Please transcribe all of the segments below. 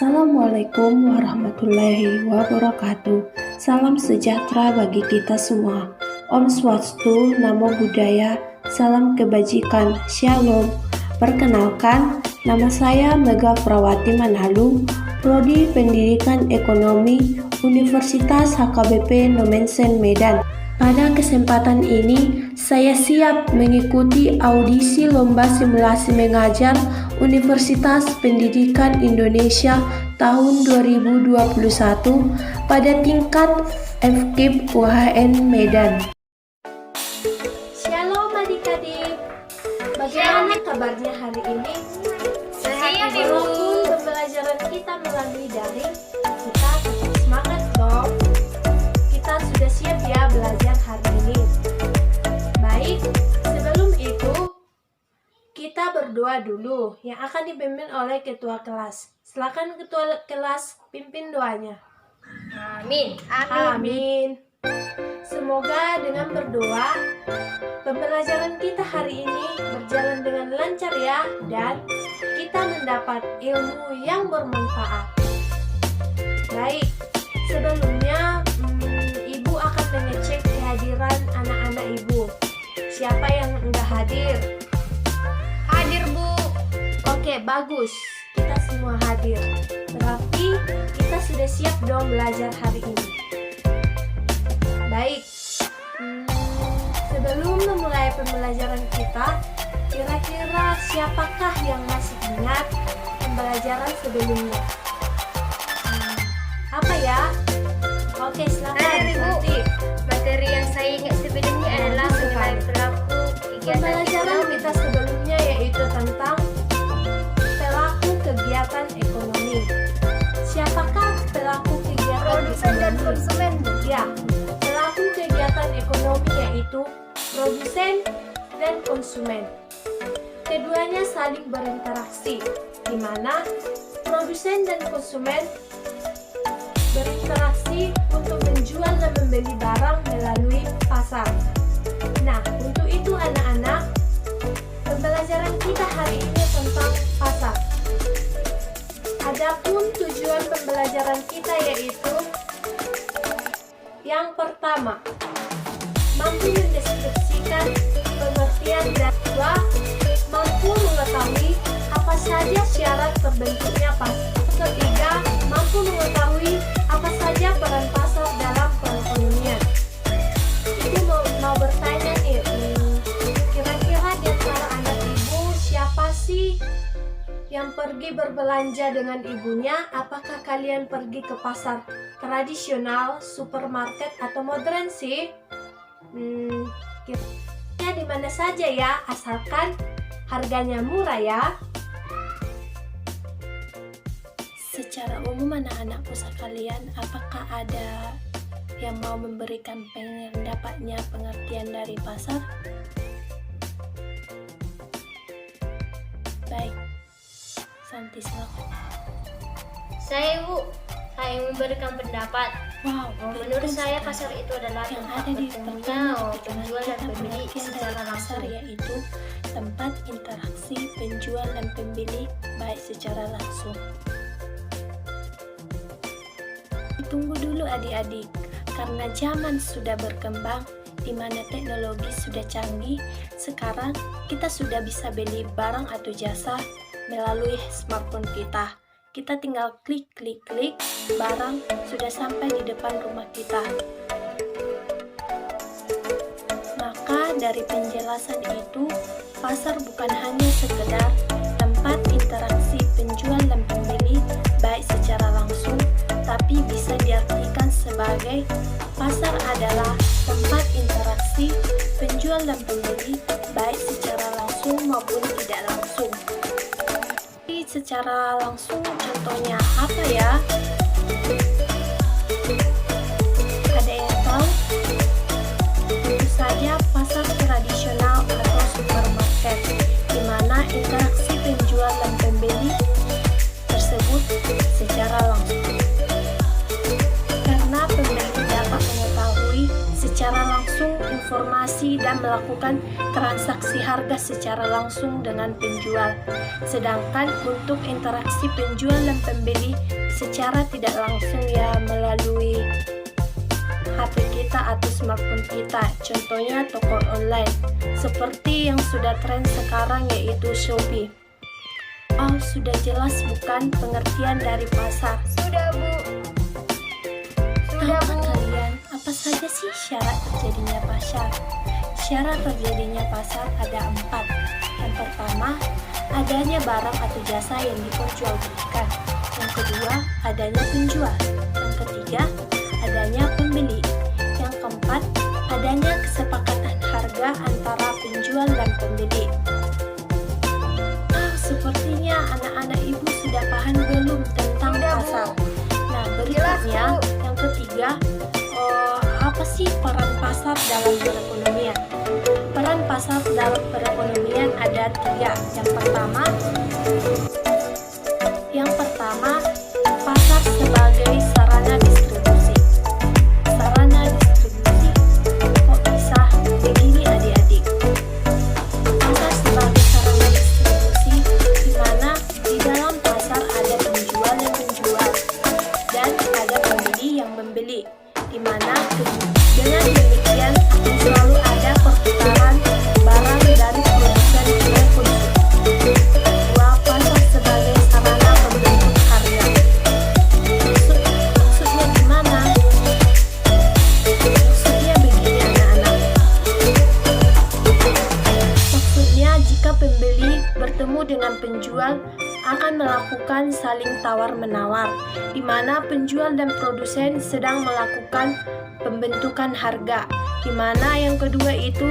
Assalamualaikum warahmatullahi wabarakatuh. Salam sejahtera bagi kita semua. Om Swastiastu, Namo Buddhaya, salam kebajikan, Shalom. Perkenalkan, nama saya Mega Prawati Manhalu, Prodi Pendidikan Ekonomi, Universitas HKBP Nomensen Medan. Pada kesempatan ini, saya siap mengikuti audisi lomba simulasi mengajar Universitas Pendidikan Indonesia tahun 2021 pada tingkat FKIP UHN Medan. Shalom adik-adik, bagaimana kabarnya hari ini? Sehat, Ibu. Walaupun pembelajaran kita melalui daring, kita tetap semangat dong. Kita sudah siap ya belajar hari ini. Baik, sebelum itu kita berdoa dulu yang akan dipimpin oleh ketua kelas. Silakan ketua kelas pimpin doanya. Amin. Amin. Semoga dengan berdoa pembelajaran kita hari ini berjalan dengan lancar ya, dan kita mendapat ilmu yang bermanfaat. Baik, sebelumnya Ibu akan mengecek kehadiran anak-anak Ibu. Siapa yang enggak hadir? Hadir, Bu. Oke, bagus. Kita semua hadir. Berarti kita sudah siap dong belajar hari ini. Baik. Sebelum memulai pembelajaran kita, kira-kira siapakah yang masih ingat pembelajaran sebelumnya? Apa ya? Oke, silakan. Ibu. Nanti. Materi yang saya ingat sebelumnya adalah mengenai pelaku kegiatan Pembelajaran ekonomi. kita sebelumnya yaitu tentang pelaku kegiatan ekonomi. Siapakah pelaku kegiatan Produsen dan ekonomi? konsumen, Bu. Ya, pelaku kegiatan ekonomi yaitu produsen dan konsumen. Keduanya saling berinteraksi, di mana produsen dan konsumen berinteraksi untuk menjual dan membeli barang melalui pasar. Nah, untuk itu anak-anak, pembelajaran kita hari ini tentang pasar. Adapun tujuan pembelajaran kita yaitu yang pertama, mampu mendeskripsikan pengertian dan dua, mampu mengetahui apa saja syarat terbentuknya pasar. Ketiga, mampu mengetahui apa saja peran pasar dalam perekonomian. Ibu mau bertanya nih, kira-kira di antara anak ibu siapa sih yang pergi berbelanja dengan ibunya? Apakah kalian pergi ke pasar tradisional, supermarket, atau modern sih? Kira-kira di mana saja ya, asalkan harganya murah ya. Secara umum anak-anakku sekalian, apakah ada yang mau memberikan pendapatnya pengertian dari pasar? Baik, Santi silakan. Saya, Bu. Saya memberikan pendapat. Wow, Menurut saya pasar itu adalah yang tempat ada di bertemunya pertama ketika penjual dan kita pembeli pengertian secara dari pasar langsung. yaitu tempat interaksi penjual dan pembeli baik secara langsung. Tunggu dulu adik-adik, karena zaman sudah berkembang, di mana teknologi sudah canggih. Sekarang kita sudah bisa beli barang atau jasa melalui smartphone kita. Kita tinggal klik, barang sudah sampai di depan rumah kita. Maka dari penjelasan itu, pasar bukan hanya sekedar tempat interaksi penjual dan pembeli baik secara langsung, tapi bisa diartikan sebagai pasar adalah tempat interaksi penjual dan pembeli baik secara langsung maupun tidak langsung. Jadi secara langsung contohnya apa ya? Ada yang tahu? Tentu saja pasar tradisional atau supermarket, di mana interaksi penjual dan pembeli tersebut secara langsung. Karena pembeli dapat mengetahui secara langsung informasi dan melakukan transaksi harga secara langsung dengan penjual. Sedangkan untuk interaksi penjual dan pembeli secara tidak langsung ya melalui HP kita atau smartphone kita, contohnya toko online seperti yang sudah tren sekarang yaitu Shopee. Oh, sudah jelas bukan pengertian dari pasar? Sudah, Bu. Sudah, Tahukah Bu. kalian apa saja sih syarat terjadinya pasar? Syarat terjadinya pasar ada 4. Yang pertama, adanya barang atau jasa yang diperjualbelikan. Yang kedua, adanya penjual. Yang ketiga, adanya pembeli. Yang keempat, adanya kesepakatan harga antara penjual dan pembeli. Sepertinya anak-anak ibu sudah paham belum tentang Sudah, Bu. pasar? Nah, Jelas, berikutnya Bu. yang ketiga, apa sih peran pasar dalam perekonomian? Peran pasar dalam perekonomian ada 3. Yang pertama, pasar sebagai sarana distribusi. Sarana distribusi, kok bisa begini adik-adik? Pasar sebagai sarana distribusi, di mana di dalam pasar ada penjual yang menjual dan ada pembeli yang membeli, di mana dengan demikian akan selalu ada perputaran barang dari produsen ke konsumen. Kedua, pasar sebagai sarana pembentuk harga. Maksudnya gimana? Maksudnya begini anak-anak. Maksudnya jika pembeli bertemu dengan penjual akan melakukan saling tawar-menawar, di mana penjual dan produsen sedang melakukan pembentukan harga. Di mana yang kedua itu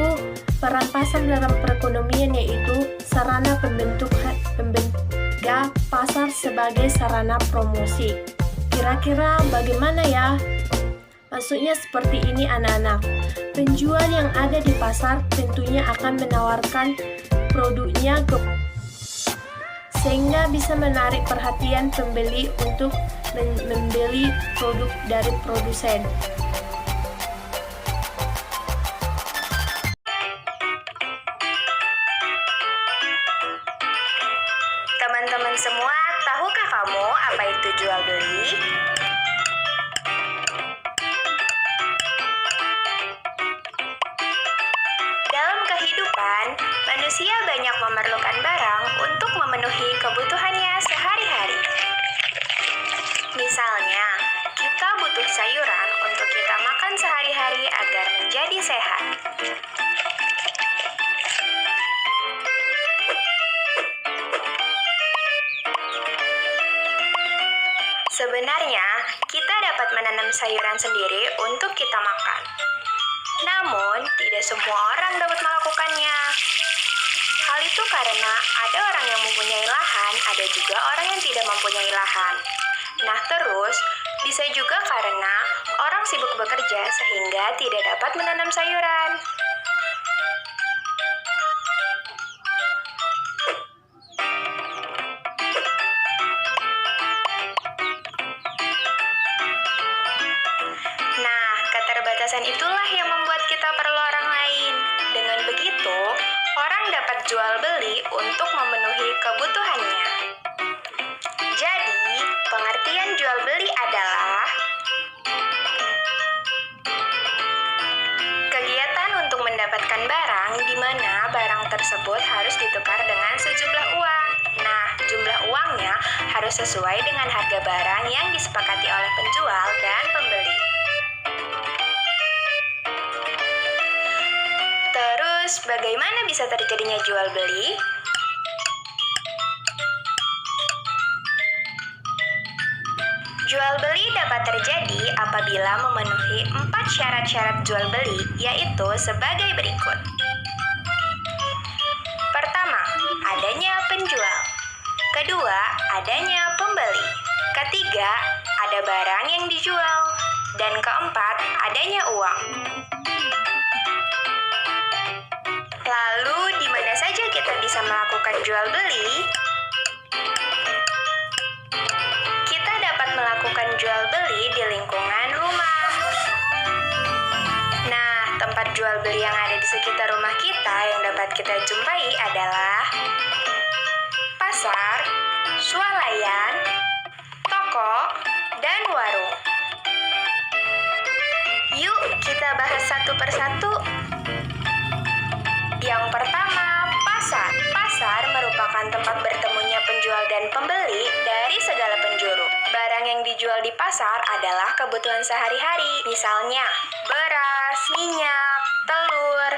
peran pasar dalam perekonomian yaitu sarana pembentuk pasar sebagai sarana promosi. Kira-kira bagaimana ya? Maksudnya seperti ini anak-anak. Penjual yang ada di pasar tentunya akan menawarkan produknya sehingga bisa menarik perhatian pembeli untuk membeli produk dari produsen. Teman-teman semua, tahukah kamu apa itu jual beli? Dalam kehidupan, manusia banyak memerlukan barang untuk memenuhi kebutuhannya sehari-hari. Misalnya, kita butuh sayuran untuk kita makan sehari-hari agar menjadi sehat. Sebenarnya, kita dapat menanam sayuran sendiri untuk kita makan. Namun, tidak semua orang dapat melakukannya. Hal itu karena ada orang yang mempunyai lahan, ada juga orang yang tidak mempunyai lahan. Nah, terus bisa juga karena orang sibuk bekerja sehingga tidak dapat menanam sayuran. Nah, keterbatasan itulah yang membuat kita perlu orang lain. Dengan begitu, orang dapat jual beli untuk memenuhi kebutuhannya. Jadi, pengertian jual beli adalah kegiatan untuk mendapatkan barang di mana barang tersebut harus ditukar dengan sejumlah uang. Nah, jumlah uangnya harus sesuai dengan harga barang yang disepakati oleh penjual dan pembeli. Terus, bagaimana bisa terjadinya jual beli? Jual beli dapat terjadi apabila memenuhi 4 syarat-syarat jual beli, yaitu sebagai berikut. Pertama, adanya penjual. Kedua, adanya pembeli. Ketiga, ada barang yang dijual. Dan keempat, adanya uang. Lalu, di mana saja kita bisa melakukan jual beli? Kita dapat melakukan jual beli di lingkungan rumah. Nah, tempat jual beli yang ada di sekitar rumah kita yang dapat kita jumpai adalah pasar, swalayan, toko, dan warung. Yuk kita bahas satu persatu. Yang pertama, pasar. Pasar merupakan tempat bertemunya penjual dan pembeli dari segala penjuru. Barang yang dijual di pasar adalah kebutuhan sehari-hari. Misalnya, beras, minyak, telur,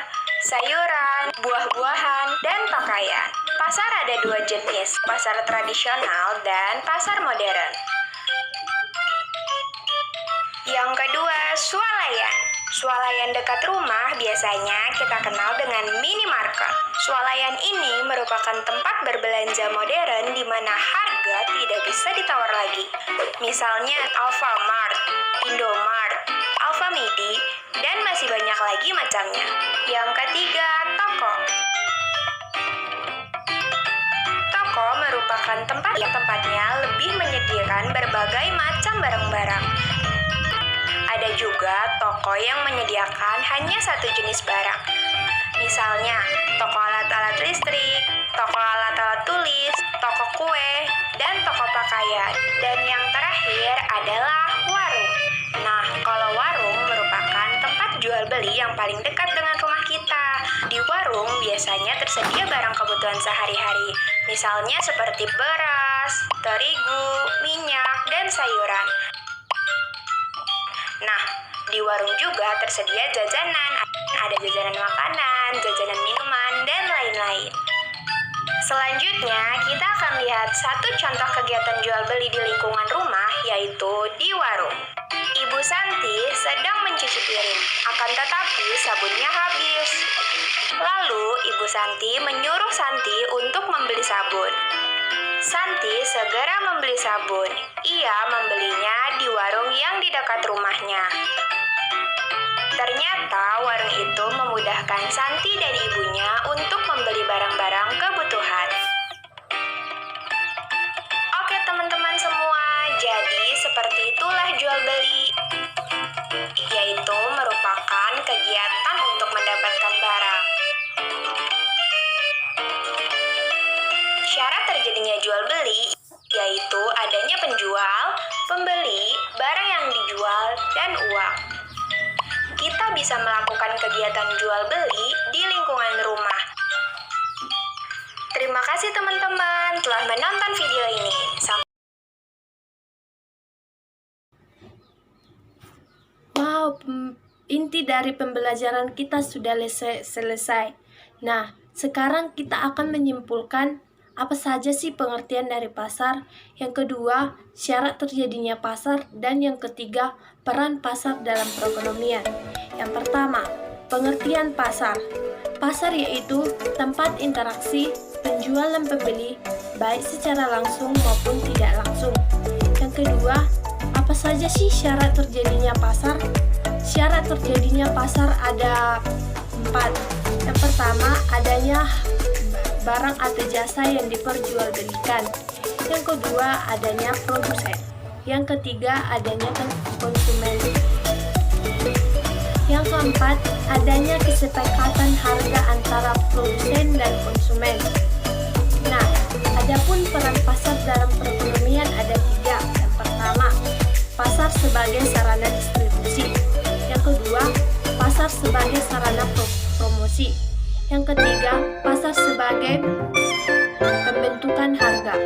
sayuran, buah-buahan, dan pakaian. Pasar ada dua jenis, pasar tradisional dan pasar modern. Yang kedua, swalayan. Swalayan dekat rumah biasanya kita kenal dengan minimarket. Swalayan ini merupakan tempat berbelanja modern di mana harga tidak bisa ditawar lagi. Misalnya Alfamart, Indomart, Alfamidi, dan masih banyak lagi macamnya. Yang ketiga, toko. Toko merupakan tempat yang tempatnya lebih menyediakan berbagai macam barang-barang. Ada juga toko yang menyediakan hanya satu jenis barang. Misalnya, toko alat-alat listrik, toko alat-alat tulis, toko kue, dan toko pakaian. Dan yang terakhir adalah warung. Nah, kalau warung merupakan tempat jual beli yang paling dekat dengan rumah kita. Di warung biasanya tersedia barang kebutuhan sehari-hari. Misalnya seperti beras, terigu, minyak, dan sayuran. Nah, di warung juga tersedia jajanan. Ada jajanan makanan, jajanan minuman, dan lain-lain. Selanjutnya, kita akan lihat satu contoh kegiatan jual beli di lingkungan rumah, yaitu di warung. Ibu Santi sedang mencuci piring, akan tetapi sabunnya habis. Lalu, Ibu Santi menyuruh Santi untuk membeli sabun. Santi segera membeli sabun. Ia membelinya di warung yang di dekat rumahnya. Ternyata warung itu memudahkan Santi dan ibunya untuk membeli barang-barang kebutuhan. Oke teman-teman semua, jadi seperti itulah jual beli, yaitu merupakan kegiatan untuk mendapatkan barang. Syarat terjadinya jual beli yaitu adanya penjual, pembeli, barang yang dijual, dan uang. Kita bisa melakukan kegiatan jual beli di lingkungan rumah. Terima kasih teman-teman telah menonton video ini. Wow, inti dari pembelajaran kita sudah selesai. Nah, sekarang kita akan menyimpulkan apa saja sih pengertian dari pasar, yang kedua, syarat terjadinya pasar, dan yang ketiga, peran pasar dalam perekonomian. Yang pertama, pengertian pasar. Pasar yaitu tempat interaksi penjual dan pembeli, baik secara langsung maupun tidak langsung. Yang kedua, apa saja sih syarat terjadinya pasar? Syarat terjadinya pasar ada 4. Yang pertama, adanya barang atau jasa yang diperjualbelikan. Yang kedua, adanya produsen. Yang ketiga, adanya konsumen. Yang keempat, adanya kesepakatan harga antara produsen dan konsumen. Nah, adapun peran pasar dalam perekonomian ada 3. Yang pertama, pasar sebagai sarana distribusi. Yang kedua, pasar sebagai sarana promosi. Yang ketiga, pasar sebagai pembentukan harga.